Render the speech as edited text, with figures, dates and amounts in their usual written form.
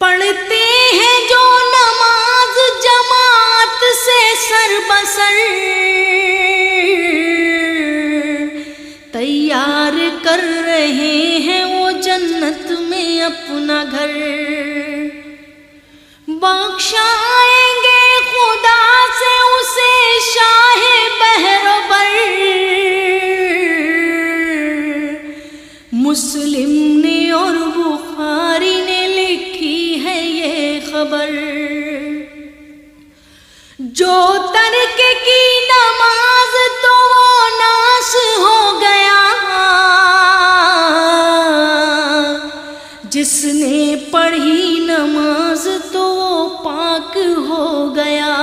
پڑھتے ہیں جو نماز جماعت سے سر بسر، تیار کر رہے ہیں وہ جنت میں اپنا گھر، بخشائیں گے خدا سے اسے شاہ بحر و بر۔ مسلم نے اور بخاری نے لکھی ہے یہ خبر، جو ترک کی نماز تو وہ ناس ہو گیا، جس نے پڑھی نماز تو وہ پاک ہو گیا۔